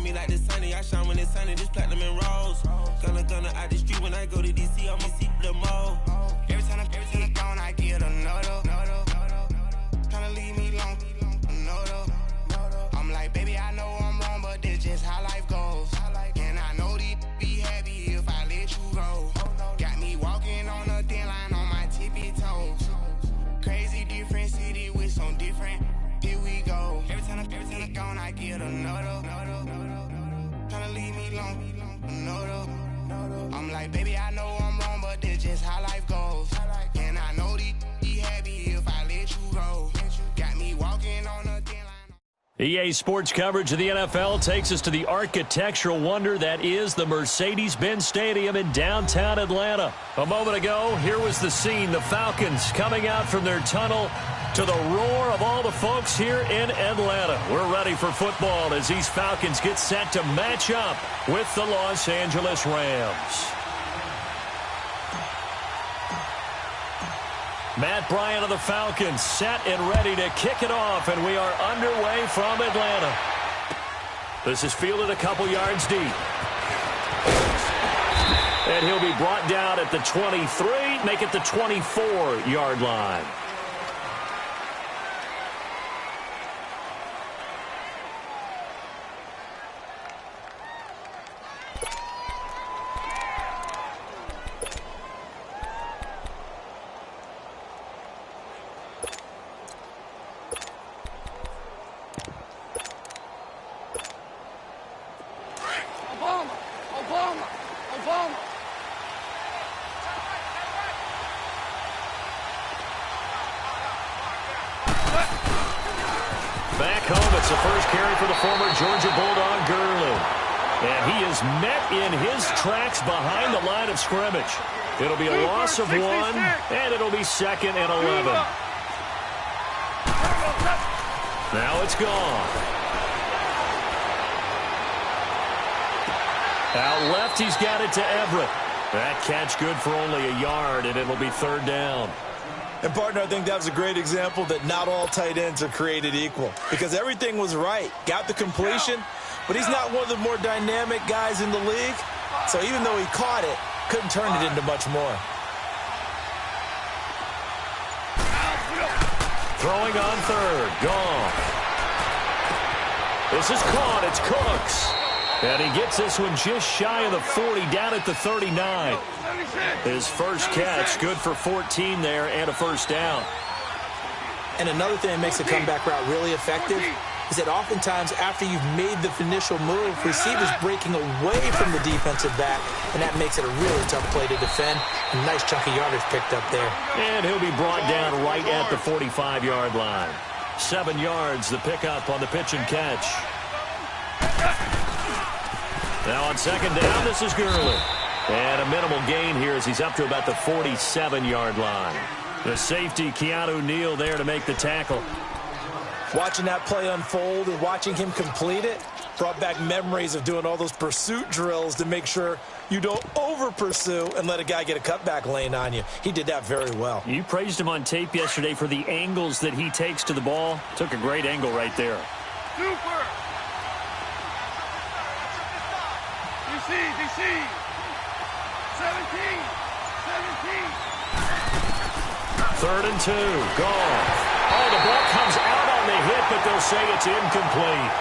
me like the sunny. I shine when it's sunny. This platinum and rose. Gonna out the street when I go to DC. I'ma see the mall. Every time I'm gone, I get another. Tryna leave me alone. I'm like, baby, I know I'm wrong, but this just how life goes. And I know these be happy if I let you go. Got me walking on a thin line on my tippy toes. Crazy different city with some different. Here we go. Every time I'm gone, I get another. Tryna leave me alone. Another. I'm like, baby, I know I'm wrong, but this just how life goes. And I know these be happy if I let you go. Got me walking on a thin line. EA Sports coverage of the NFL takes us to the architectural wonder that is the Mercedes-Benz Stadium in downtown Atlanta. A moment ago, here was the scene. The Falcons coming out from their tunnel to the roar of all the folks here in Atlanta. We're ready for football as these Falcons get set to match up with the Los Angeles Rams. Matt Bryant of the Falcons set and ready to kick it off, and we are underway from Atlanta. This is fielded a couple yards deep. And he'll be brought down at the 23, make it the 24-yard line. Back home, it's the first carry for the former Georgia Bulldog, Gurley. And he is met in his tracks behind the line of scrimmage. It'll be a loss of 1, and it'll be 2nd and 11. Now it's gone. Out left, he's got it to Everett. That catch good for only a yard, and it'll be 3rd down. And, partner, I think that was a great example that not all tight ends are created equal because everything was right. Got the completion, but he's not one of the more dynamic guys in the league. So even though he caught it, couldn't turn it into much more. Throwing on 3rd. Gone. This is caught. It's Cooks. And he gets this one just shy of the 40, down at the 39. His first catch, good for 14 there and a 1st down. And another thing that makes the comeback route really effective is that oftentimes after you've made the initial move, receivers breaking away from the defensive back, and that makes it a really tough play to defend. A nice chunk of yardage picked up there. And he'll be brought down right at the 45-yard line. 7 yards, the pickup on the pitch and catch. Now on 2nd down, this is Gurley. And a minimal gain here as he's up to about the 47-yard line. The safety, Keanu Neal, there to make the tackle. Watching that play unfold and watching him complete it brought back memories of doing all those pursuit drills to make sure you don't over-pursue and let a guy get a cutback lane on you. He did that very well. You praised him on tape yesterday for the angles that he takes to the ball. Took a great angle right there. Super! DC! 17! 3rd and 2. Gone. Oh, the ball comes out on the hit, but they'll say it's incomplete.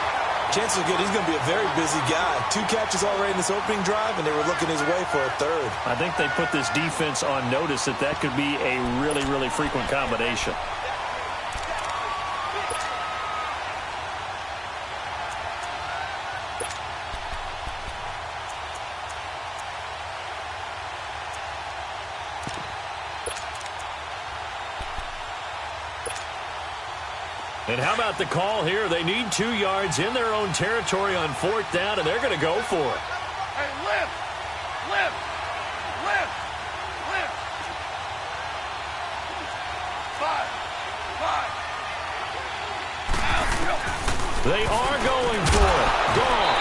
Chances are good he's going to be a very busy guy. 2 catches already in this opening drive, and they were looking his way for a 3rd. I think they put this defense on notice that that could be a really, really frequent combination. And how about the call here? They need 2 yards in their own territory on 4th down, and they're going to go for it. Hey, lift! Lift! Lift! Lift! 5! They are going for it. Gone.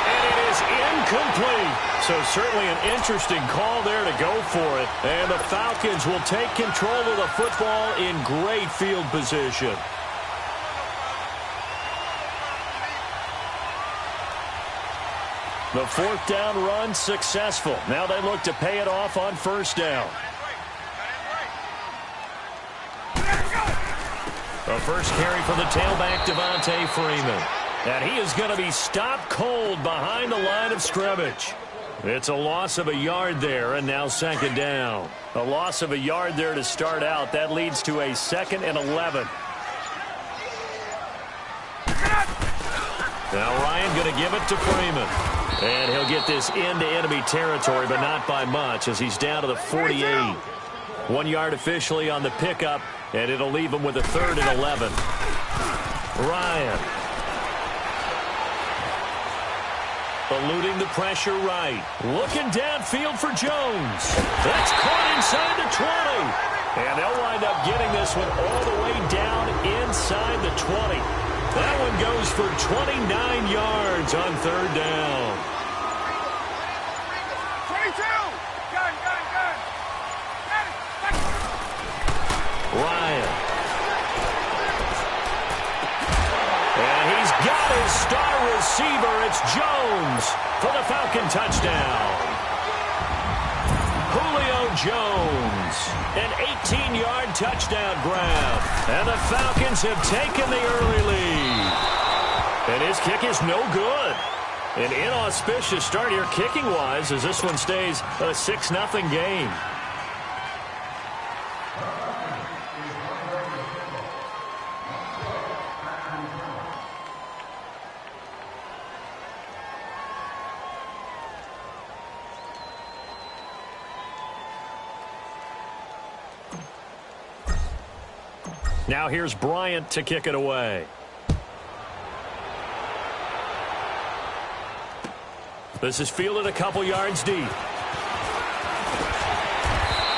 And it is incomplete. So certainly an interesting call there to go for it. And the Falcons will take control of the football in great field position. The fourth down run successful. Now they look to pay it off on first down. The first carry for the tailback, Devontae Freeman. And he is going to be stopped cold behind the line of scrimmage. It's a loss of a yard there, and now second down. A loss of a yard there to start out. That leads to a 2nd and 11. Now Ryan going to give it to Freeman. And he'll get this into enemy territory, but not by much, as he's down to the 48. 1 yard officially on the pickup, and it'll leave him with a 3rd and 11. Ryan. Eluding the pressure right. Looking downfield for Jones. That's caught inside the 20. And they'll wind up getting this one all the way down inside the 20. That one goes for 29 yards on 3rd down. 22. Gun. Ryan. And he's got his star receiver. It's Jones for the Falcon touchdown. Julio Jones, an 18-yard touchdown grab. And the Falcons have taken the early lead. And his kick is no good. An inauspicious start here kicking-wise as this one stays a 6-0 game. Now here's Bryant to kick it away. This is fielded a couple yards deep.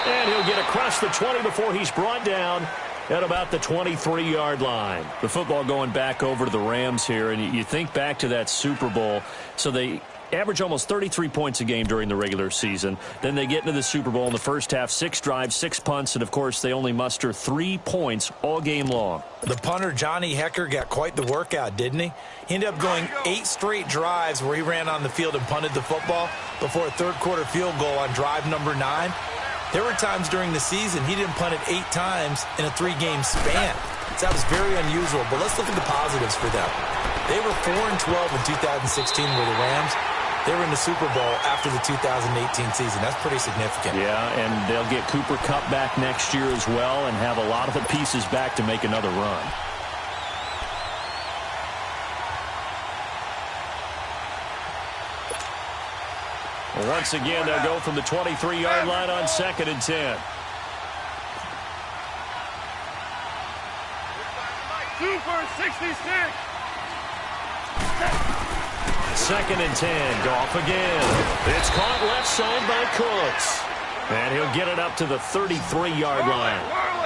And he'll get across the 20 before he's brought down at about the 23-yard line. The football going back over to the Rams here, and you think back to that Super Bowl. So they average almost 33 points a game during the regular season. Then they get into the Super Bowl in the first half, 6 drives, 6 punts, and, of course, they only muster 3 points all game long. The punter, Johnny Hecker, got quite the workout, didn't he? He ended up going 8 straight drives where he ran on the field and punted the football before a third-quarter field goal on drive number 9. There were times during the season he didn't punt it 8 times in a 3-game span. So that was very unusual, but let's look at the positives for them. They were 4-12 in 2016 with the Rams. They were in the Super Bowl after the 2018 season. That's pretty significant. Yeah, and they'll get Cooper Kupp back next year as well and have a lot of the pieces back to make another run. Once again, they'll go from the 23-yard line on 2nd and 10. 2 for 66. 2nd and 10. Goff again. It's caught left side by Cooks. And he'll get it up to the 33-yard line.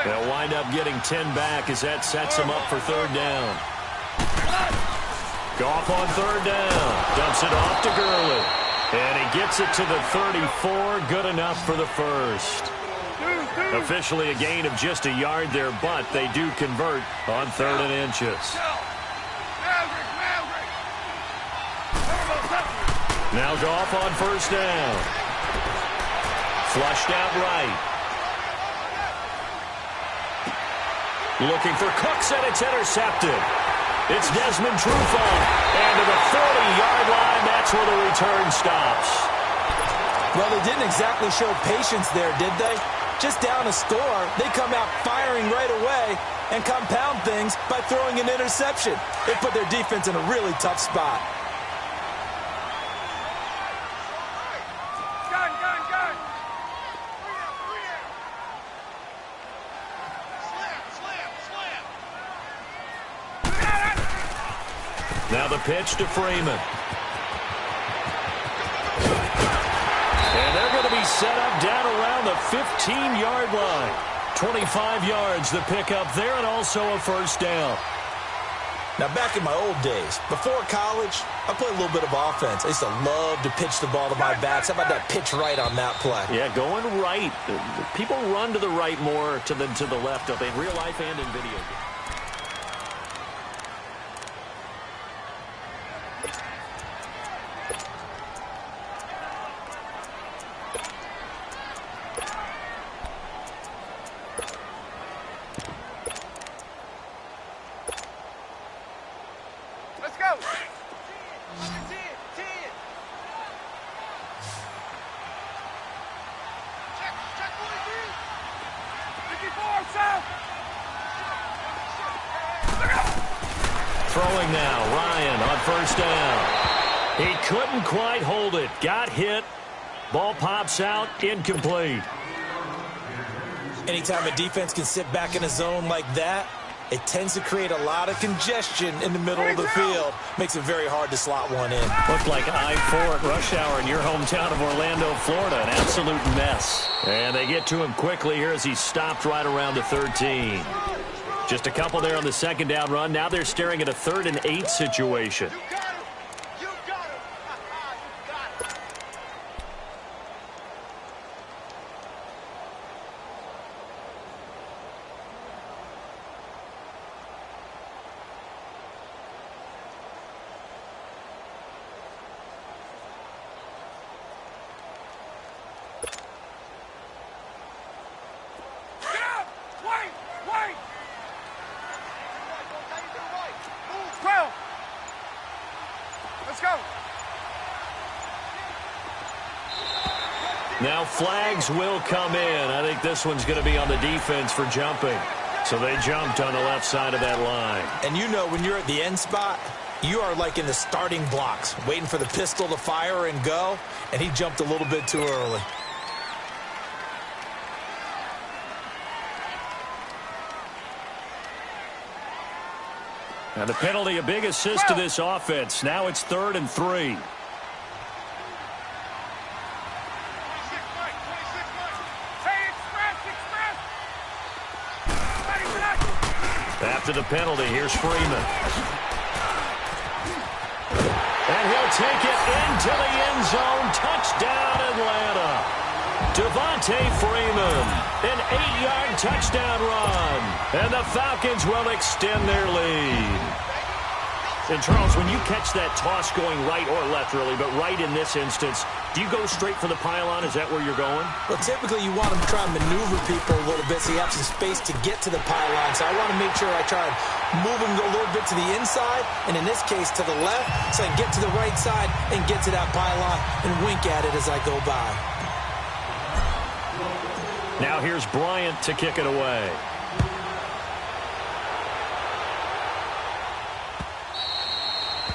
They'll wind up getting 10 back as that sets him up for 3rd down. Goff on 3rd down. Dumps it off to Gurley. And he gets it to the 34. Good enough for the first. Officially a gain of just a yard there, but they do convert on 3rd and inches. Now Goff on 1st down. Flushed out right. Looking for Cooks, and it's intercepted. It's Desmond Trufant. And to the 40-yard line, that's where the return stops. Well, they didn't exactly show patience there, did they? Just down a score, they come out firing right away and compound things by throwing an interception. They put their defense in a really tough spot. Now the pitch to Freeman. And they're going to be set up down around the 15-yard line. 25 yards the pickup there, and also a 1st down. Now, back in my old days, before college, I played a little bit of offense. I used to love to pitch the ball to my backs. How about that pitch right on that play? Yeah, going right. People run to the right more than to the left in real life and in video games. first down. He couldn't quite hold it. Got hit. Ball pops out. Incomplete. Anytime a defense can sit back in a zone like that, it tends to create a lot of congestion in the middle of the field. Makes it very hard to slot one in. Looked like I-4 at rush hour in your hometown of Orlando, Florida. An absolute mess. And they get to him quickly here as he stopped right around the 13. Just a couple there on the second down run. Now they're staring at a 3rd and 8 situation. Now flags will come in. I think this one's going to be on the defense for jumping. So they jumped on the left side of that line. And you know when you're at the end spot, you are like in the starting blocks, waiting for the pistol to fire and go, and he jumped a little bit too early. And the penalty, a big assist to this offense. Now it's 3rd and 3. After the penalty, here's Freeman. And he'll take it into the end zone. Touchdown, Atlanta. Devontae Freeman, an 8-yard touchdown run. And the Falcons will extend their lead. And, Charles, when you catch that toss going right or left, really, but right in this instance, do you go straight for the pylon? Is that where you're going? Well, typically you want to try and maneuver people a little bit so you have some space to get to the pylon. So I want to make sure I try and move them a little bit to the inside, and in this case to the left, so I can get to the right side and get to that pylon and wink at it as I go by. Now here's Bryant to kick it away.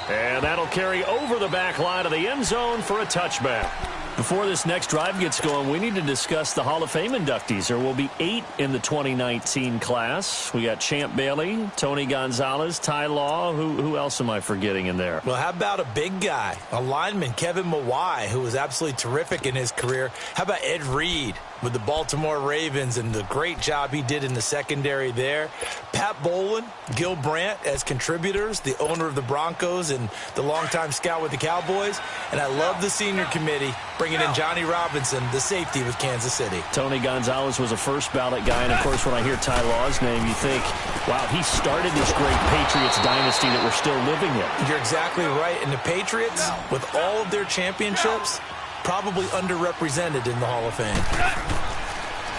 And that'll carry over the back line of the end zone for a touchback. Before this next drive gets going, we need to discuss the Hall of Fame inductees. There will be 8 in the 2019 class. We got Champ Bailey, Tony Gonzalez, Ty Law. Who else am I forgetting in there? Well, how about a big guy, a lineman, Kevin Mawai, who was absolutely terrific in his career. How about Ed Reed with the Baltimore Ravens and the great job he did in the secondary there. Pat Bowlen, Gil Brandt as contributors, the owner of the Broncos and the longtime scout with the Cowboys. And I love the senior committee bringing in Johnny Robinson, the safety with Kansas City. Tony Gonzalez was a first ballot guy. And, of course, when I hear Ty Law's name, you think, wow, he started this great Patriots dynasty that we're still living in. You're exactly right. And the Patriots, with all of their championships, probably underrepresented in the Hall of Fame.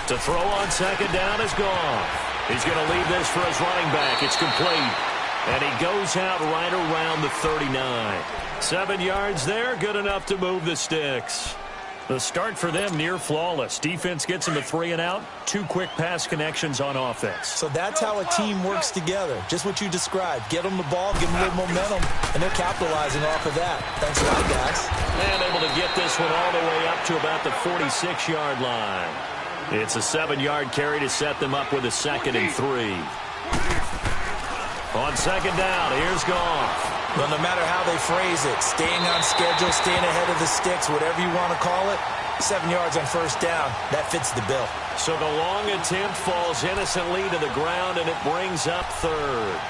To throw on second down is gone. He's going to leave this for his running back. It's complete. And he goes out right around the 39. 7 yards there, good enough to move the sticks. The start for them near flawless. Defense gets them a 3-and-out. 2 quick pass connections on offense. So that's how a team works together. Just what you described. Get them the ball, give them a little momentum, and they're capitalizing off of that. Thanks a lot, guys. And able to get this one all the way up to about the 46-yard line. It's a 7-yard carry to set them up with a 2nd and 3. On second down, here's Goff. Well, no matter how they phrase it, staying on schedule, staying ahead of the sticks, whatever you want to call it, 7 yards on first down, that fits the bill. So the long attempt falls innocently to the ground, and it brings up 3rd.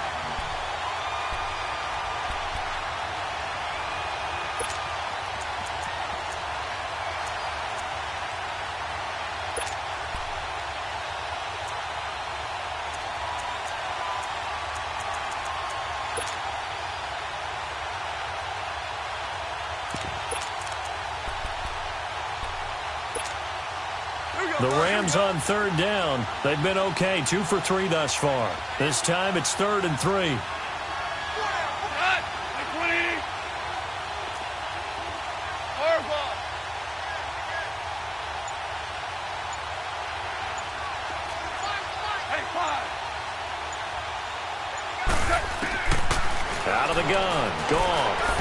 The Rams on 3rd down. They've been okay, 2 for 3 thus far. This time it's 3rd and 3. Out of the gun, Goff.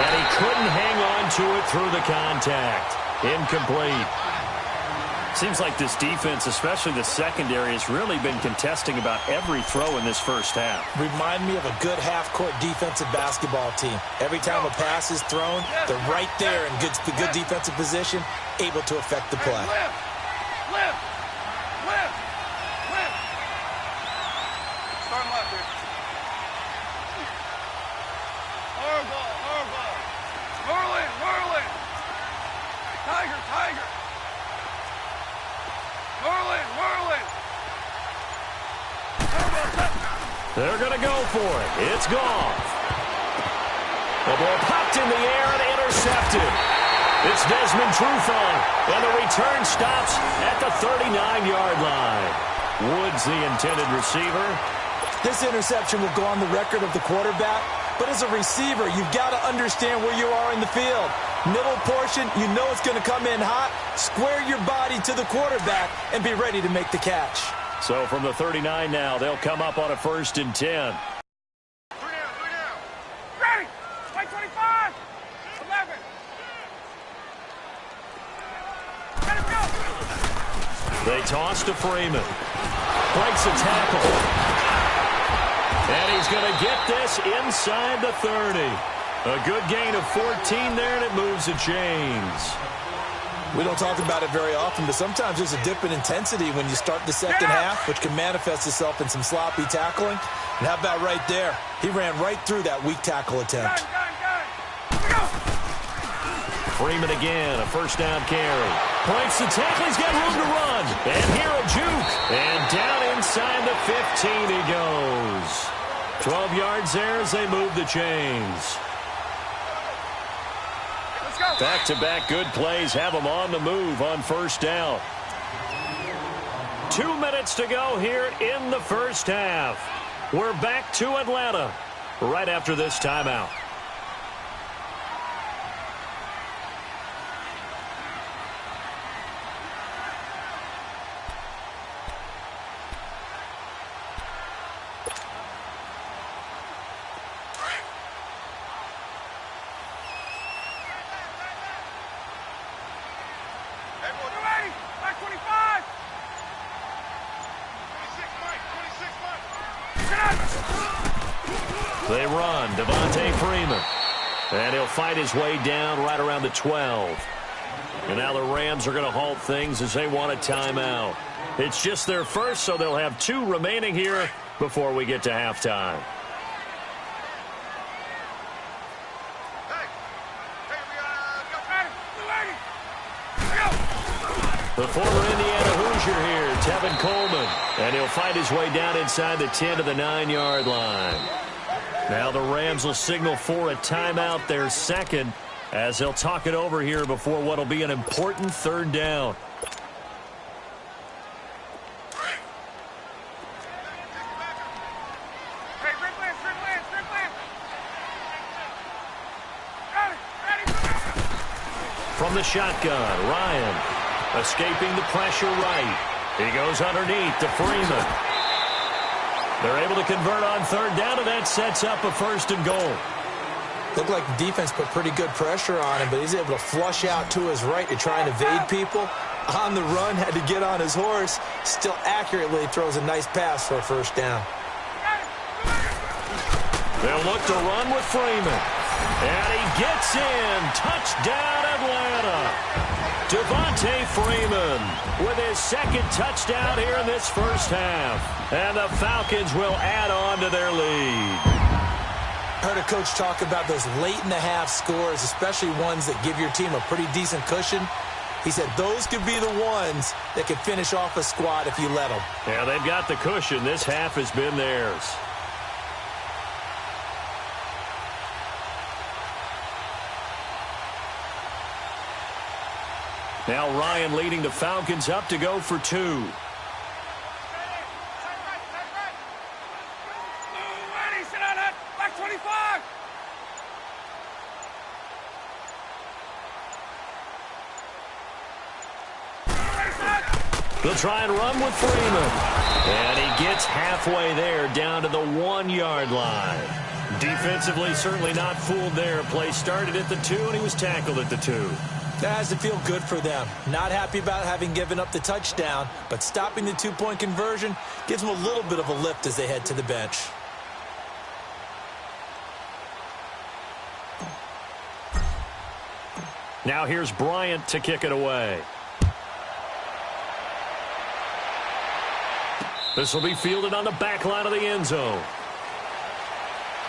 And he couldn't hang on to it through the contact. Incomplete. Seems like this defense, especially the secondary, has really been contesting about every throw in this first half. Remind me of a good half-court defensive basketball team. Every time a pass is thrown, they're right there in good defensive position, able to affect the play. Lift. Starting left here. Lower ball. Whirling. Tiger. Whirling. They're going to go for it. It's gone. The ball popped in the air and intercepted. It's Desmond Trufant, and the return stops at the 39-yard line. Woods, the intended receiver. This interception will go on the record of the quarterback, but as a receiver, you've got to understand where you are in the field. Middle portion, you know it's going to come in hot. Square your body to the quarterback and be ready to make the catch. So from the 39 now, they'll come up on a 1st and 10. Three down. Ready. Play 25. 11. Ready to go. They toss to Freeman. Breaks a tackle. And he's going to get this inside the 30. A good gain of 14 there, and it moves the chains. We don't talk about it very often, but sometimes there's a dip in intensity when you start the second half, which can manifest itself in some sloppy tackling. And how about right there? He ran right through that weak tackle attempt. Freeman again, a 1st down carry. Breaks the tackle, he's got room to run. And here a juke. And down inside the 15 he goes. 12 yards there as they move the chains. Back-to-back good plays have them on the move on 1st down. 2 minutes to go here in the first half. We're back to Atlanta right after this timeout. They run, Devontae Freeman. And he'll fight his way down right around the 12. And now the Rams are going to halt things as they want a timeout. It's just their first, so they'll have 2 remaining here before we get to halftime. The former Indiana Hoosier here, Tevin Coleman. And he'll fight his way down inside the 10 to the 9-yard line. Now the Rams will signal for a timeout, their second, as they'll talk it over here before what will be an important 3rd down. From the shotgun, Ryan escaping the pressure right. He goes underneath to Freeman. They're able to convert on 3rd down, and that sets up a 1st and goal. Looked like the defense put pretty good pressure on him, but he's able to flush out to his right to try and evade people. On the run, had to get on his horse. Still accurately throws a nice pass for a 1st down. They'll look to run with Freeman. And he gets in. Touchdown, Atlanta. Devontae Freeman with his 2nd touchdown here in this first half. And the Falcons will add on to their lead. Heard a coach talk about those late-in-the-half scores, especially ones that give your team a pretty decent cushion. He said those could be the ones that could finish off a squad if you let them. Yeah, they've got the cushion. This half has been theirs. Now Ryan leading the Falcons up to go for 2. They'll try and run with Freeman. And he gets halfway there down to the 1-yard line. Defensively, certainly not fooled there. Play started at the 2, and he was tackled at the 2. That has to feel good for them. Not happy about having given up the touchdown, but stopping the 2-point conversion gives them a little bit of a lift as they head to the bench. Now here's Bryant to kick it away. This will be fielded on the back line of the end zone.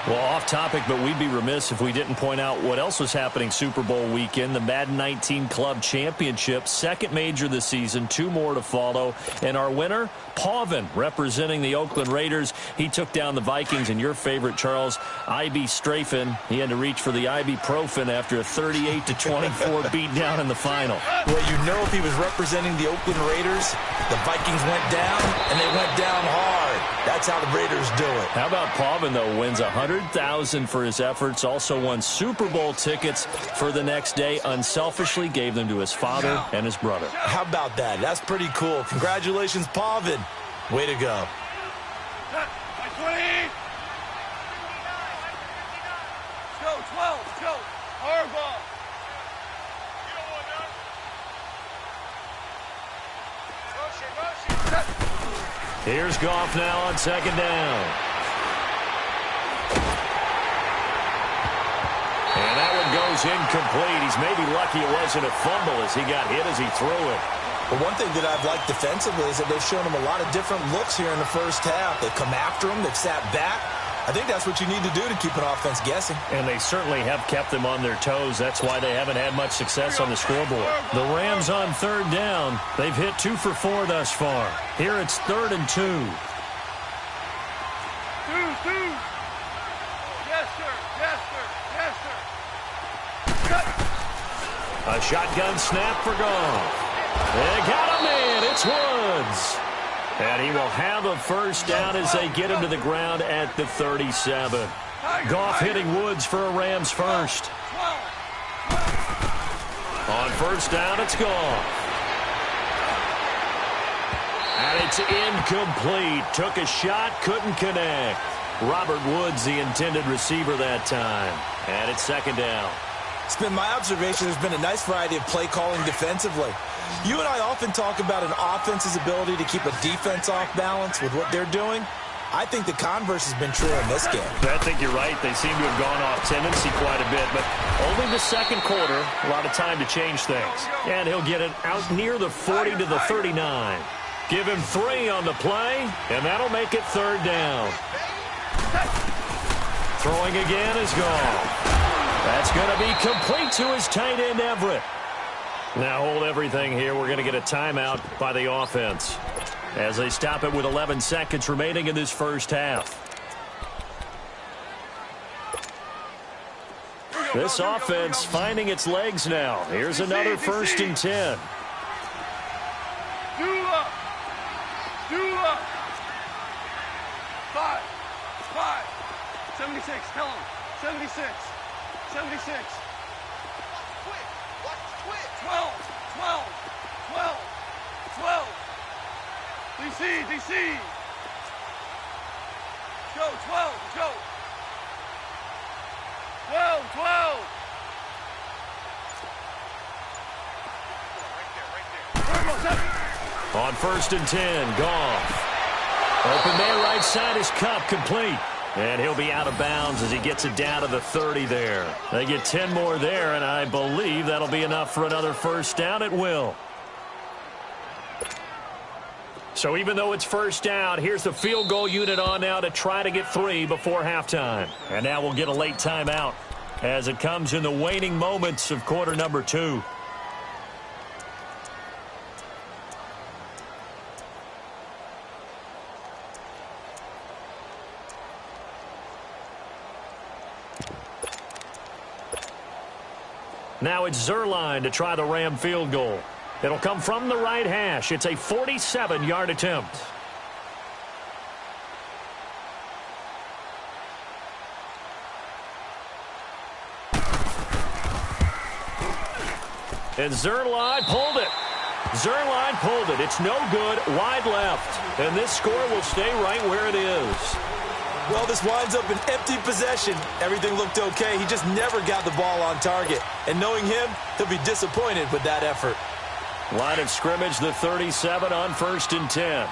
Well, off topic, but we'd be remiss if we didn't point out what else was happening Super Bowl weekend. The Madden 19 Club Championship, second major this season, 2 more to follow. And our winner, Pauvin, representing the Oakland Raiders. He took down the Vikings, and your favorite, Charles, IB Strafen. He had to reach for the ibuprofen after a 38-24 beatdown in the final. Well, you know if he was representing the Oakland Raiders, the Vikings went down, and they went down hard. That's how the Raiders do it. How about Pauvin, though, wins $100,000 for his efforts, also won Super Bowl tickets for the next day, unselfishly gave them to his father and his brother. How about that? That's pretty cool. Congratulations, Pauvin. Way to go. 20. Let's go, 12. Let's go. Hard ball. Here's Goff now on second down. And that one goes incomplete. He's maybe lucky it wasn't a fumble as he got hit as he threw it. But one thing that I've liked defensively is that they've shown him a lot of different looks here in the first half. They've come after him. They've sat back. I think that's what you need to do to keep an offense guessing. And they certainly have kept them on their toes. That's why they haven't had much success on the scoreboard. The Rams on third down. They've hit 2 for 4 thus far. Here it's 3rd and 2. 2. Yes, sir. Yes, sir. Yes, sir. A shotgun snap for Goff. They got him in. It's Woods. And he will have a first down as they get him to the ground at the 37. Goff hitting Woods for a Rams first. On first down, it's Goff. And it's incomplete. Took a shot, couldn't connect. Robert Woods, the intended receiver that time. And it's second down. It's been my observation there's been a nice variety of play calling defensively. You and I often talk about an offense's ability to keep a defense off balance with what they're doing. I think the converse has been true in this game. I think you're right. They seem to have gone off tendency quite a bit, but only the second quarter, a lot of time to change things. And he'll get it out near the 40 to the 39. Give him 3 on the play, and that'll make it 3rd down. Throwing again is Goff. That's going to be complete to his tight end, Everett. Now hold everything here. We're going to get a timeout by the offense as they stop it with 11 seconds remaining in this first half. This offense finding its legs now. Here's another 1st and 10. Do up. 5. 76. Tell him. 76. 76. 12. DC. Go, 12. Go. 12. On 1st and 10, Goff. Open there, right side is Cup, complete. And he'll be out of bounds as he gets it down to the 30 there. They get 10 more there, and I believe that'll be enough for another first down. It will. So even though it's first down, here's the field goal unit on now to try to get 3 before halftime. And now we'll get a late timeout as it comes in the waning moments of quarter number 2. Now it's Zerline to try the Ram field goal. It'll come from the right hash. It's a 47-yard attempt. And Zerline pulled it. It's no good. Wide left. And this score will stay right where it is. Well, this winds up an empty possession. Everything looked okay. He just never got the ball on target. And knowing him, he'll be disappointed with that effort. Line of scrimmage, the 37 on 1st and 10.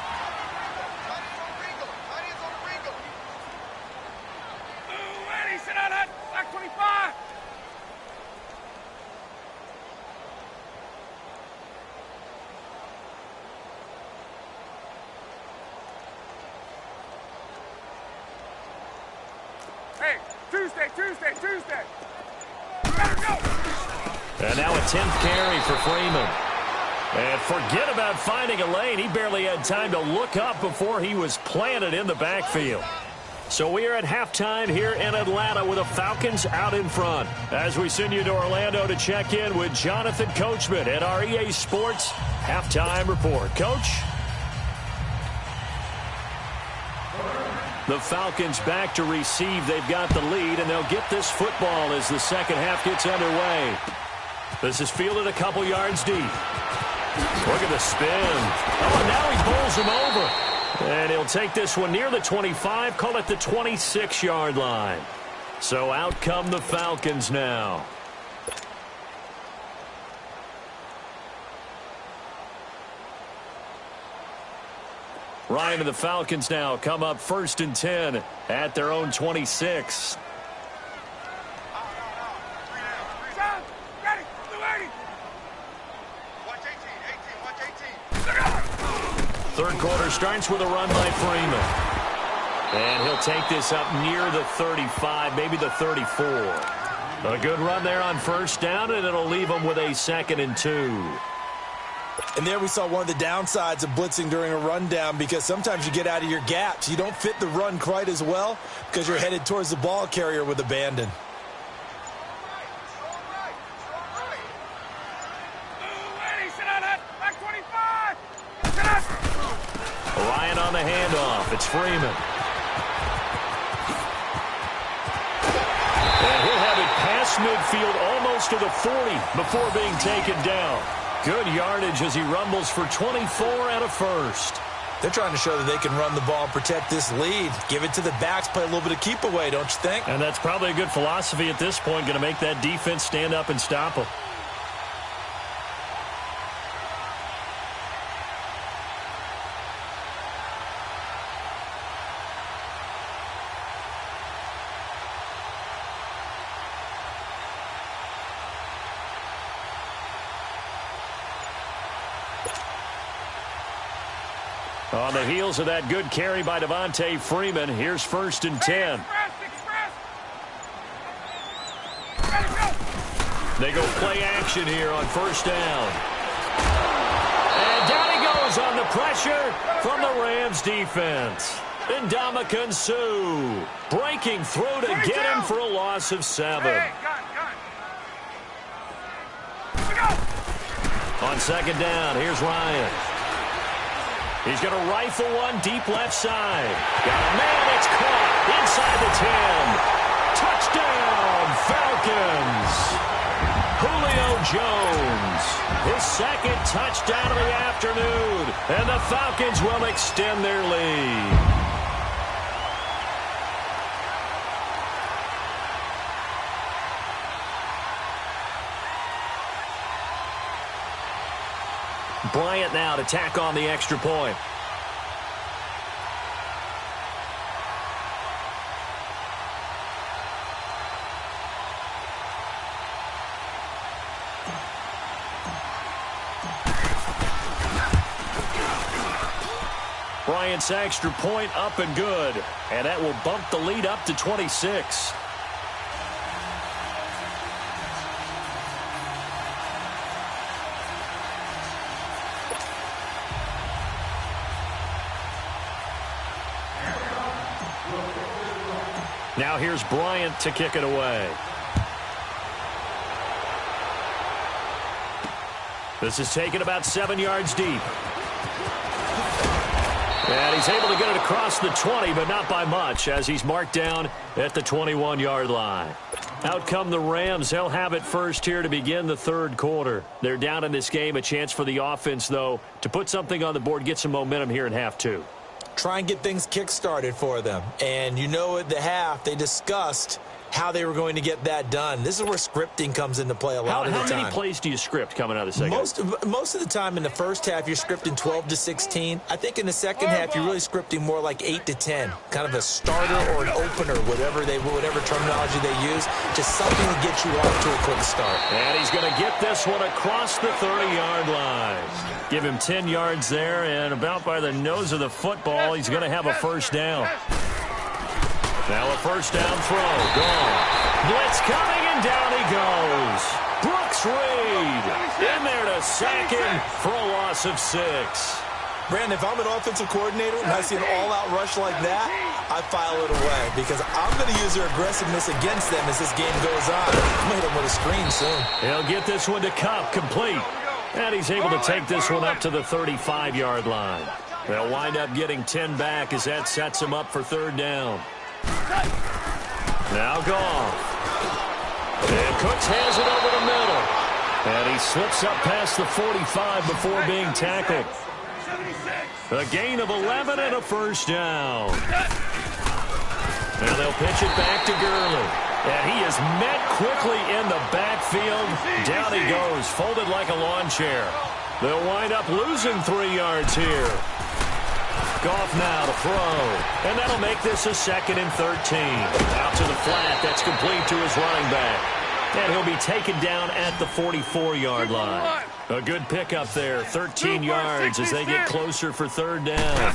Tuesday. You better go. And now a 10th carry for Freeman. And forget about finding a lane. He barely had time to look up before he was planted in the backfield. So we are at halftime here in Atlanta with the Falcons out in front. As we send you to Orlando to check in with Jonathan Coachman at our EA Sports Halftime Report. Coach? The Falcons back to receive. They've got the lead, and they'll get this football as the second half gets underway. This is fielded a couple yards deep. Look at the spin. Oh, and now he bowls him over. And he'll take this one near the 25, call it the 26-yard line. So out come the Falcons now. Ryan and the Falcons now come up 1st and 10 at their own 26. Third quarter starts with a run by Freeman. And he'll take this up near the 35, maybe the 34. A good run there on 1st down, and it'll leave them with a 2nd and 2. And there we saw one of the downsides of blitzing during a rundown, because sometimes you get out of your gaps. You don't fit the run quite as well because you're headed towards the ball carrier with abandon. Ryan on the handoff. It's Freeman. And he'll have it past midfield almost to the 40 before being taken down. Good yardage as he rumbles for 24 and a 1st. They're trying to show that they can run the ball and protect this lead. Give it to the backs, play a little bit of keep away, don't you think? And that's probably a good philosophy at this point, going to make that defense stand up and stop them. On the heels of that good carry by Devontae Freeman, here's 1st and 10. They go play action here on 1st down. And down he goes on the pressure from the Rams defense. Ndamukong Suh breaking through to get him for a loss of 7. On 2nd down, here's Ryan. He's going to rifle one deep left side. Got a man, it's caught inside the 10. Touchdown, Falcons. Julio Jones, his 2nd touchdown of the afternoon. And the Falcons will extend their lead. Bryant now to tack on the extra point. Bryant's extra point up and good. And that will bump the lead up to 26. Now here's Bryant to kick it away. This is taken about 7 yards deep. And he's able to get it across the 20, but not by much, as he's marked down at the 21-yard line. Out come the Rams. They'll have it first here to begin the 3rd quarter. They're down in this game. A chance for the offense, though, to put something on the board, get some momentum here in half 2. try and get things kick-started for them. And you know at the half, they discussed how they were going to get that done. This is where scripting comes into play a lot of the time. How many plays do you script coming out of the second? Most of the time in the first half, you're scripting 12 to 16. I think in the second half, you're really scripting more like 8 to 10. Kind of a starter or an opener, whatever terminology they use. Just something to get you off to a quick start. And he's going to get this one across the 30-yard line. Give him 10 yards there, and about by the nose of the football, he's going to have a first down. Now a first down throw. Gone. Blitz coming, and down he goes. Brooks Reed in there to sack him for a loss of 6. Brandon, if I'm an offensive coordinator and I see an all-out rush like that, I file it away because I'm going to use their aggressiveness against them as this game goes on. I'm going to hit them with a screen soon. He'll get this one to Cup, complete. And he's able to take this one up to the 35-yard line. They'll wind up getting 10 back as that sets him up for third down. Now Goff. And Cooks has it over the middle. And he slips up past the 45 before being tackled. A gain of 11 and a first down. Now they'll pitch it back to Gurley. And he is met quickly in the backfield. Down he goes, folded like a lawn chair. They'll wind up losing 3 yards here. Goff now to throw. And that'll make this a 2nd and 13. Out to the flat. That's complete to his running back. And he'll be taken down at the 44-yard line. A good pickup there. 13 yards as they get closer for third down.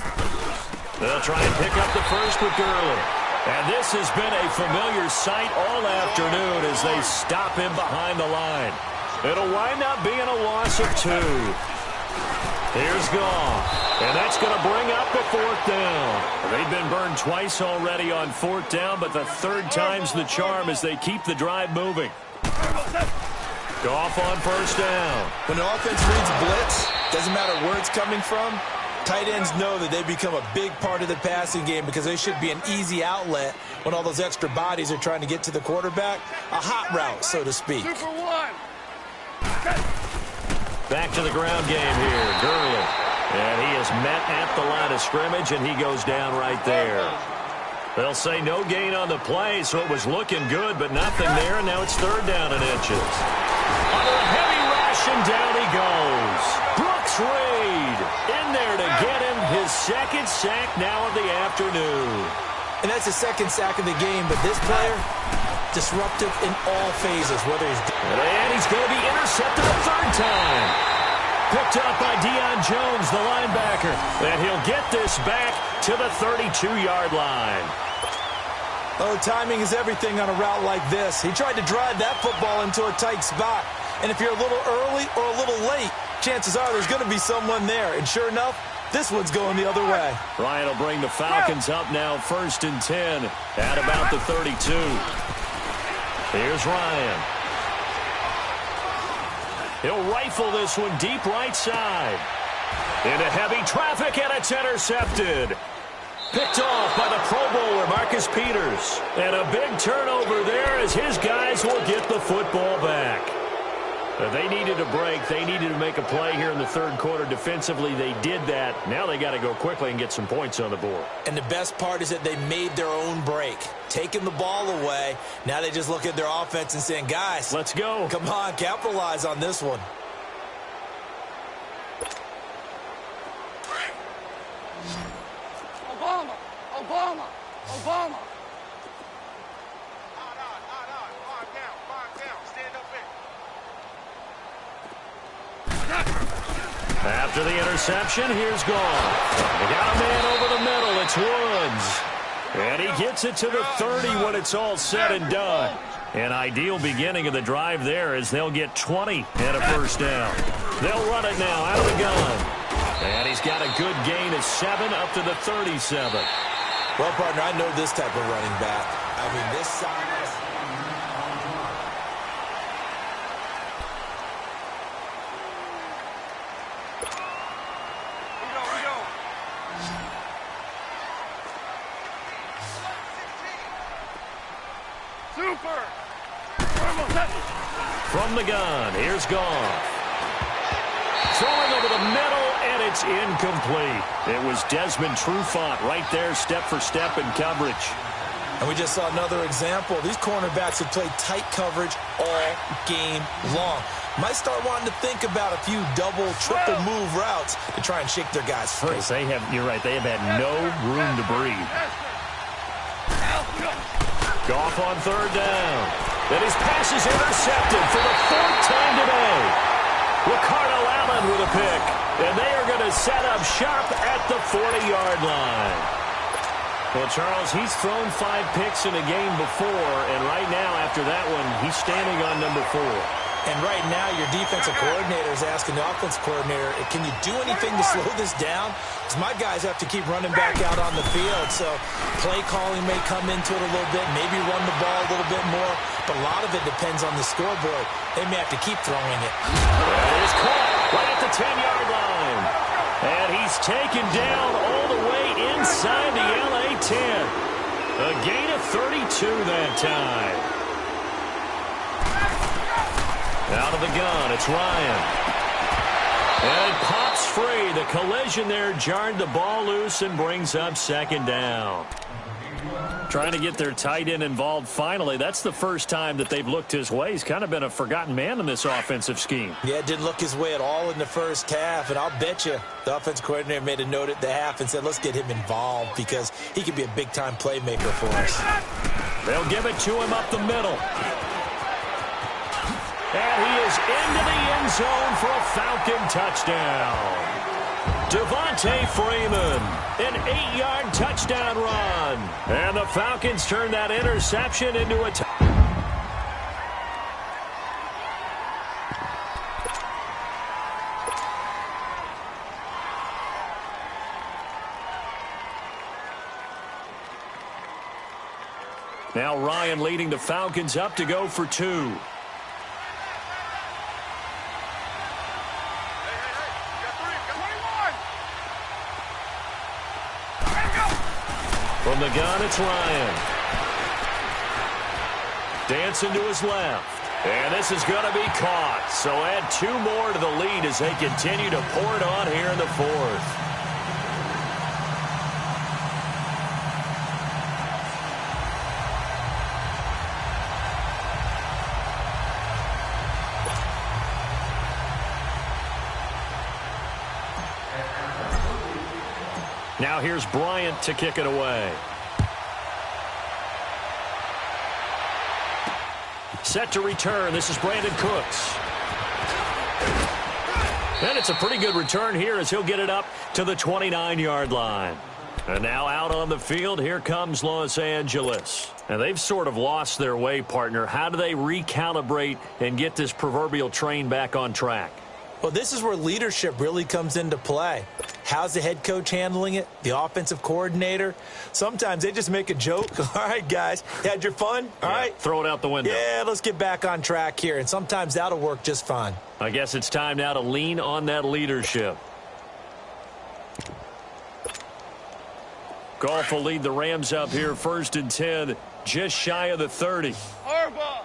They'll try and pick up the first with Gurley. And this has been a familiar sight all afternoon as they stop him behind the line. It'll wind up being a loss of 2. Here's Goff. And that's going to bring up a 4th down. They've been burned twice already on 4th down, but the 3rd time's the charm as they keep the drive moving. Goff on first down. When the offense reads blitz, doesn't matter where it's coming from, tight ends know that they become a big part of the passing game because they should be an easy outlet when all those extra bodies are trying to get to the quarterback. A hot route, so to speak. Back to the ground game here. Gurley. And he is met at the line of scrimmage, and he goes down right there. They'll say no gain on the play, so it was looking good, but nothing there, and now it's 3rd down and inches. Under a heavy rush, and down he goes. Brooks Reed in there to get him his 2nd sack now of the afternoon. And that's the 2nd sack of the game, but this player, disruptive in all phases, whether he's... And he's going to be intercepted a 3rd time. Picked up by Deion Jones, the linebacker. And he'll get this back to the 32-yard line. Oh, timing is everything on a route like this. He tried to drive that football into a tight spot. And if you're a little early or a little late, chances are there's going to be someone there. And sure enough, this one's going the other way. Ryan will bring the Falcons up now 1st and 10 at about the 32. Here's Ryan. He'll rifle this one deep right side. Into heavy traffic, and it's intercepted. Picked off by the Pro Bowler, Marcus Peters. And a big turnover there as his guys will get the football back. They needed a break. They needed to make a play here in the 3rd quarter. Defensively, they did that. Now they got to go quickly and get some points on the board. And the best part is that they made their own break. Taking the ball away. Now they just look at their offense and saying, guys, let's go. Come on, capitalize on this one. Obama. Calm down. Stand up in. After the interception, here's Goff. They got a man over the middle. It's Woods. And he gets it to the 30 when it's all said and done. An ideal beginning of the drive there as they'll get 20 and a first down. They'll run it now out of the gun. And he's got a good gain of 7 up to the 37. Well, partner, I know this type of running back. I mean, this size. We go. Super. From the gun, here's Goff. Throwing over the middle, And it's incomplete. It was Desmond Trufant right there, step for step in coverage. And we just saw another example. These cornerbacks have played tight coverage all game long. Might start wanting to think about a few double, triple move routes to try and shake their guys free. You're right, they have had no room to breathe. Goff on third down. And his pass is intercepted for the fourth time today. Ricardo Allen with a pick. And they are going to set up shop at the 40-yard line. Well, Charles, he's thrown 5 picks in a game before, and right now, after that one, he's standing on number 4. And right now, your defensive coordinator is asking the offensive coordinator, can you do anything to slow this down? Because my guys have to keep running back out on the field, so play calling may come into it a little bit, maybe run the ball a little bit more, but a lot of it depends on the scoreboard. They may have to keep throwing it. That is caught right at the 10-yard line. And he's taken down all the way inside the LA 10. A gain of 32 that time. Out of the gun, it's Ryan. And it pops free. The collision there jarred the ball loose and brings up second down. Trying to get their tight end involved finally. That's the first time that they've looked his way. He's kind of been a forgotten man in this offensive scheme. Yeah, it didn't look his way at all in the first half, and I'll bet you the offensive coordinator made a note at the half and said, let's get him involved because he could be a big-time playmaker for us. They'll give it to him up the middle. And he is into the end zone for a Falcon touchdown. Devontae Freeman, an 8-yard touchdown run. And the Falcons turn that interception into a Now Ryan leading the Falcons up to go for 2. From the gun, it's Ryan. Dancing to his left. And this is going to be caught. So add 2 more to the lead as they continue to pour it on here in the 4th. Now here's Bryant to kick it away. Set to return. This is Brandon Cooks. And it's a pretty good return here as he'll get it up to the 29-yard line. And now out on the field, here comes Los Angeles. And they've sort of lost their way, partner. How do they recalibrate and get this proverbial train back on track? Well, this is where leadership really comes into play. How's the head coach handling it? The offensive coordinator? Sometimes they just make a joke. All right, guys, you had your fun? All right. Throw it out the window. Yeah, let's get back on track here. And sometimes that'll work just fine. I guess it's time now to lean on that leadership. Goff will lead the Rams up here 1st and 10, just shy of the 30. Harbaugh.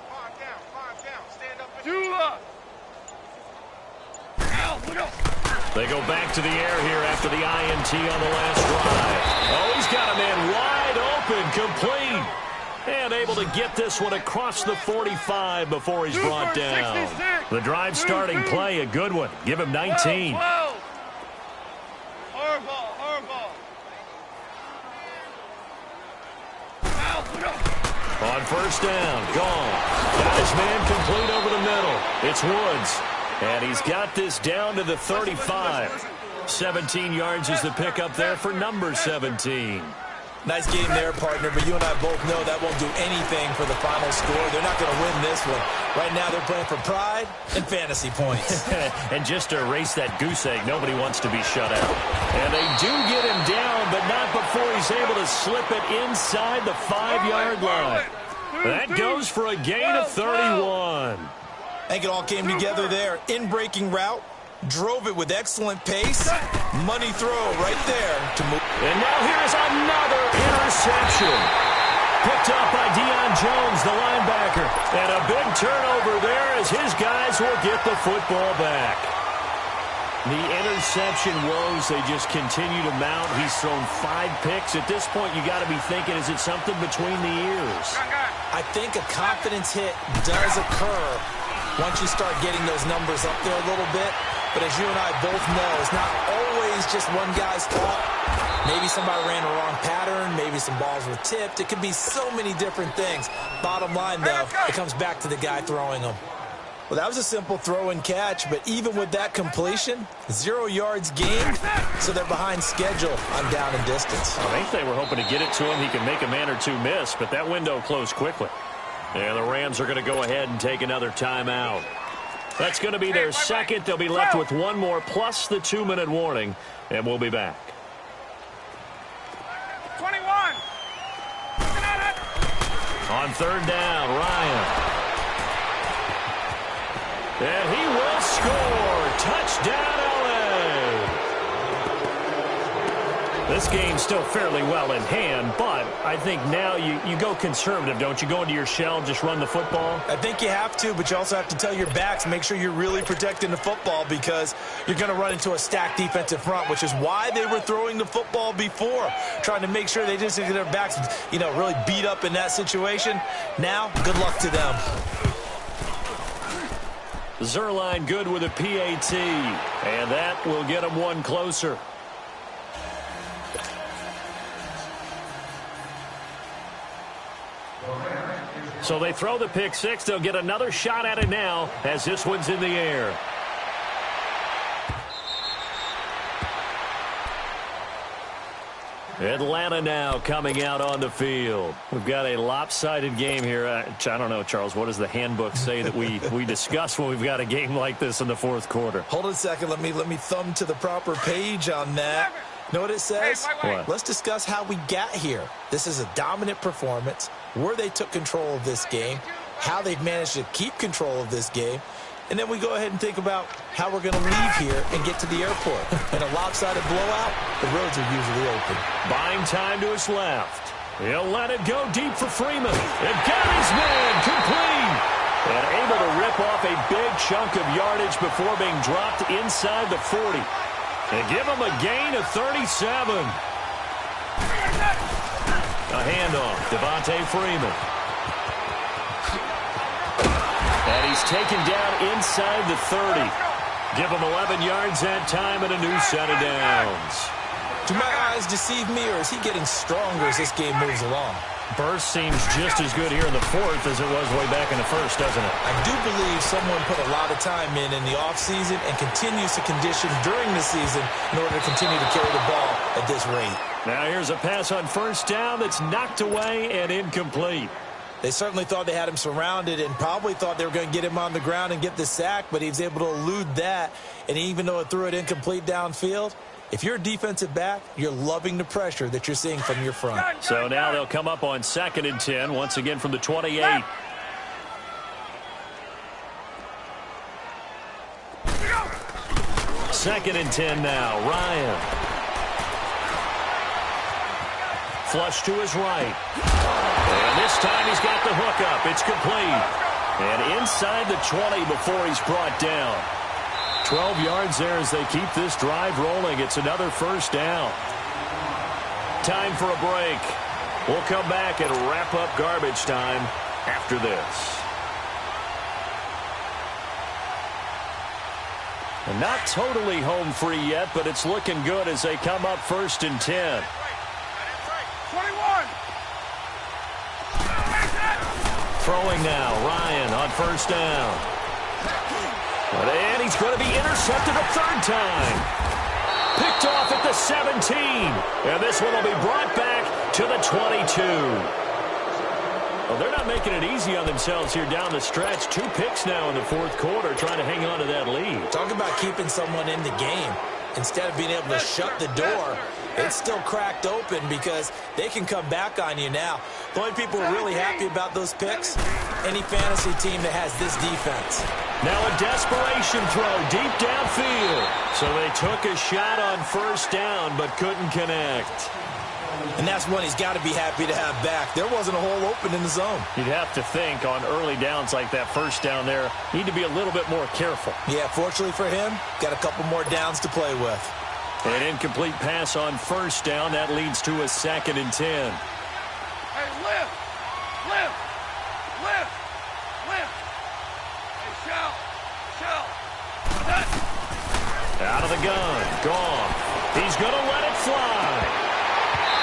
Calm down. Stand up. Dula. They go back to the air here after the INT on the last drive. Oh, he's got a man wide open, complete. And able to get this one across the 45 before he's brought down. The drive starting play, a good one. Give him 19. Harbaugh. On first down, gone. Got his man complete over the middle. It's Woods. And he's got this down to the 35. 17 yards is the pickup there for number 17. Nice game there, partner, but you and I both know that won't do anything for the final score. They're not going to win this one. Right now they're playing for pride and fantasy points. And just to erase that goose egg, nobody wants to be shut out. And they do get him down, but not before he's able to slip it inside the 5-yard line. That goes for a gain of 31. I think it all came together there. In-breaking route, drove it with excellent pace. Money throw right there to move. And now here's another interception. Picked up by Deion Jones, the linebacker. And a big turnover there as his guys will get the football back. The interception woes, they just continue to mount. He's thrown 5 picks. At this point, you got to be thinking, is it something between the ears? I think a confidence hit does occur once you start getting those numbers up there a little bit. But as you and I both know, it's not always just one guy's fault. Maybe somebody ran a wrong pattern. Maybe some balls were tipped. It could be so many different things. Bottom line, though, it comes back to the guy throwing them. Well, that was a simple throw and catch, but even with that completion, 0 yards gained, so they're behind schedule on down and distance. I think they were hoping to get it to him. He can make a man or two miss, but that window closed quickly. And the Rams are going to go ahead and take another timeout. That's going to be their second. They'll be left with one more plus the 2-minute warning, and we'll be back. 21. On third down, Ryan. And he will score. Touchdown, LA. This game's still fairly well in hand, but I think now you go conservative, don't you? Go into your shell, just run the football? I think you have to, but you also have to tell your backs, make sure you're really protecting the football because you're going to run into a stacked defensive front, which is why they were throwing the football before, trying to make sure they didn't get their backs, really beat up in that situation. Now, good luck to them. Zerline good with a PAT, and that will get him one closer. So they throw the pick six. They'll get another shot at it now as this one's in the air. Atlanta now coming out on the field. We've got a lopsided game here. I don't know, Charles, what does the handbook say that we discuss when we've got a game like this in the fourth quarter? Hold on a second. Let me thumb to the proper page on that. Know what it says? What? Let's discuss how we got here. This is a dominant performance, where they took control of this game, how they've managed to keep control of this game, and then we go ahead and think about how we're going to leave here and get to the airport. In a lopsided blowout, the roads are usually open. Buying time to his left. He'll let it go deep for Freeman. It got his man complete. And able to rip off a big chunk of yardage before being dropped inside the 40. And give him a gain of 37. A handoff, Devontae Freeman. And he's taken down inside the 30. Give him 11 yards that time and a new set of downs. Do my eyes deceive me, or is he getting stronger as this game moves along? Burst seems just as good here in the fourth as it was way back in the first, doesn't it? I do believe someone put a lot of time in the offseason and continues to condition during the season in order to continue to carry the ball at this rate. Now here's a pass on first down that's knocked away and incomplete. They certainly thought they had him surrounded and probably thought they were going to get him on the ground and get the sack, but he was able to elude that. And even though it threw it incomplete downfield, if you're a defensive back, you're loving the pressure that you're seeing from your front. So now they'll come up on 2nd and 10, once again from the 28. Second and 10 now, Ryan. Flush to his right. And this time he's got the hook up. It's complete. And inside the 20 before he's brought down. 12 yards there as they keep this drive rolling. It's another first down. Time for a break. We'll come back and wrap up garbage time after this. And not totally home free yet, but it's looking good as they come up 1st and 10. 21. Throwing now, Ryan on first down. And he's going to be intercepted a third time. Picked off at the 17. And this one will be brought back to the 22. Well, they're not making it easy on themselves here down the stretch. 2 picks now in the fourth quarter trying to hang on to that lead. Talk about keeping someone in the game. Instead of being able to shut the door, it's still cracked open because they can come back on you now. The only people who are really happy about those picks, any fantasy team that has this defense. Now a desperation throw deep downfield. So they took a shot on first down but couldn't connect. And that's one he's got to be happy to have back. There wasn't a hole open in the zone. You'd have to think on early downs like that first down there, need to be a little bit more careful. Yeah, fortunately for him, got a couple more downs to play with. An incomplete pass on first down. That leads to a 2nd and 10. Hey, lift! Lift! Lift! Lift! Hey, shout! Shout! Out of the gun. Gone. He's going to let it fly.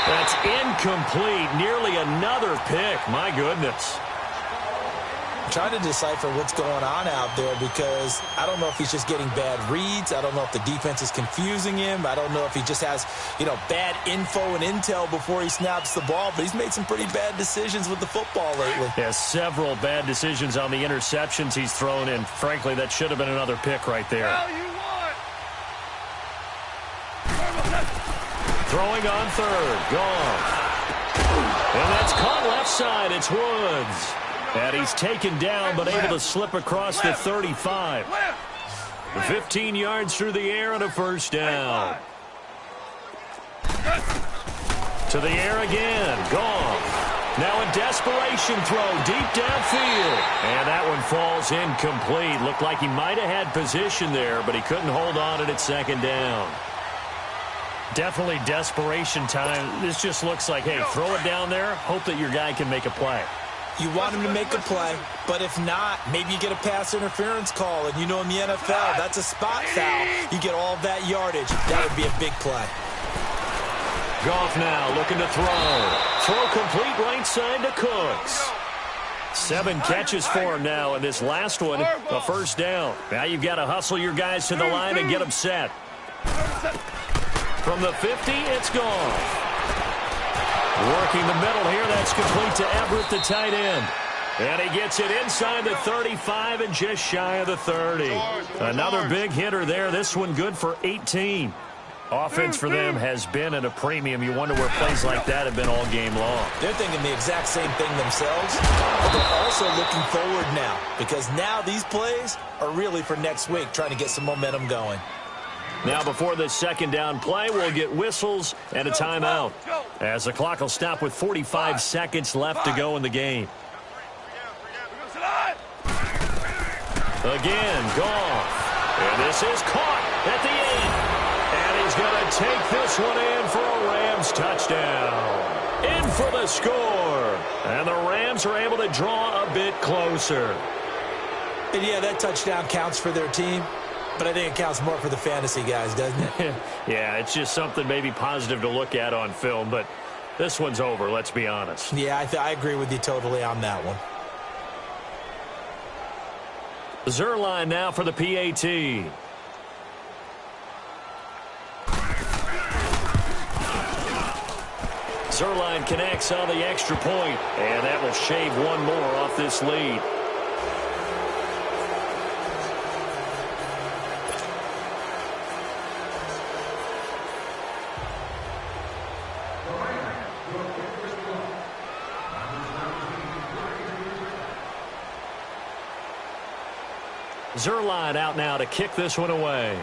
That's incomplete. Nearly another pick. My goodness. I'm trying to decipher what's going on out there because I don't know if he's just getting bad reads. I don't know if the defense is confusing him. I don't know if he just has, bad info and intel before he snaps the ball. But he's made some pretty bad decisions with the football lately. Yeah, several bad decisions on the interceptions he's thrown in. Frankly, that should have been another pick right there. Throwing on third. Gone. And that's caught left side. It's Woods. And he's taken down but able to slip across the 35. 15 yards through the air and a first down. To the air again. Gone. Now a desperation throw deep downfield. And that one falls incomplete. Looked like he might have had position there, but he couldn't hold on it at 2nd down. Definitely desperation time. This just looks like, hey, throw it down there, hope that your guy can make a play. You want him to make a play, but if not, maybe you get a pass interference call. And in the NFL, that's a spot foul. You get all of that yardage. That would be a big play. Goff now looking to throw. Throw complete right side to Cooks. 7 catches for him now, and this last one, a first down. Now you've got to hustle your guys to the line and get them set. From the 50, it's gone. Working the middle here, that's complete to Everett, the tight end. And he gets it inside the 35 and just shy of the 30. Another big hitter there. This one good for 18. Offense for them has been at a premium. You wonder where plays like that have been all game long. They're thinking the exact same thing themselves, but they're also looking forward now because now these plays are really for next week, trying to get some momentum going. Now before this 2nd down play, we'll get whistles and a timeout as the clock will stop with 45 seconds left to go in the game. Again, Goff. And this is caught at the 8. And he's going to take this one in for a Rams touchdown. In for the score. And the Rams are able to draw a bit closer. And yeah, that touchdown counts for their team. But I think it counts more for the fantasy guys, doesn't it? Yeah, it's just something maybe positive to look at on film, but this one's over, let's be honest. Yeah, I agree with you totally on that one. Zerline now for the PAT. Zerline connects on the extra point, and that will shave one more off this lead. Zerline out now to kick this one away.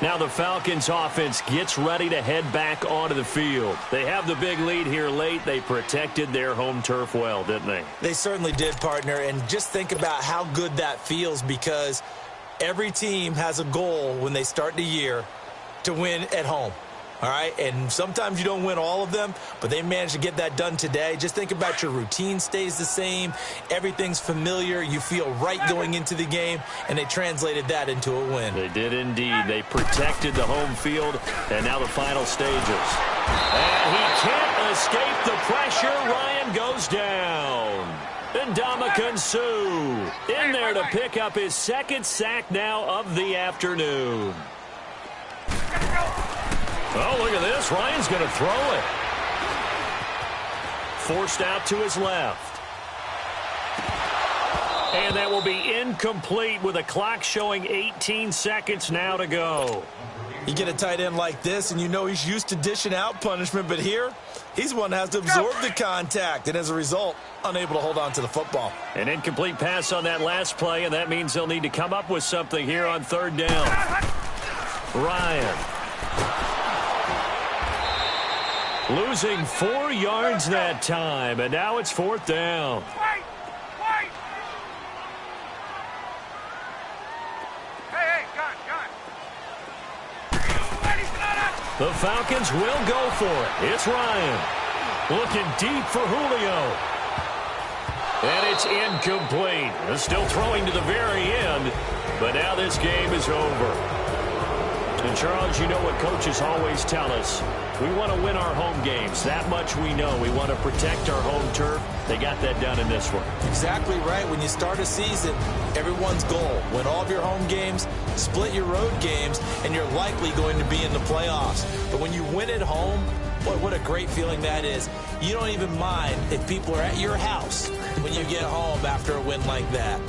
Now the Falcons offense gets ready to head back onto the field. They have the big lead here late. They protected their home turf well, didn't they? They certainly did, partner. And just think about how good that feels because every team has a goal when they start the year to win at home. All right, and sometimes you don't win all of them, but they managed to get that done today. Just think about your routine stays the same. Everything's familiar. You feel right going into the game, and they translated that into a win. They did indeed. They protected the home field, and now the final stages. And he can't escape the pressure. Ryan goes down. And Ndamukong Suh in there to pick up his 2nd sack now of the afternoon. Oh, look at this. Ryan's going to throw it. Forced out to his left. And that will be incomplete with a clock showing 18 seconds now to go. You get a tight end like this, and you know he's used to dishing out punishment, but here, he's one that has to absorb the contact, and as a result, unable to hold on to the football. An incomplete pass on that last play, and that means they'll need to come up with something here on third down. Ryan. Losing 4 yards that time, and now it's fourth down. The Falcons will go for it. It's Ryan. Looking deep for Julio. And it's incomplete. They're still throwing to the very end, but now this game is over. And Charles, you know what coaches always tell us. We want to win our home games. That much we know. We want to protect our home turf. They got that done in this one. Exactly right. When you start a season, everyone's goal: win all of your home games, split your road games, and you're likely going to be in the playoffs. But when you win at home, boy, what a great feeling that is. You don't even mind if people are at your house when you get home after a win like that.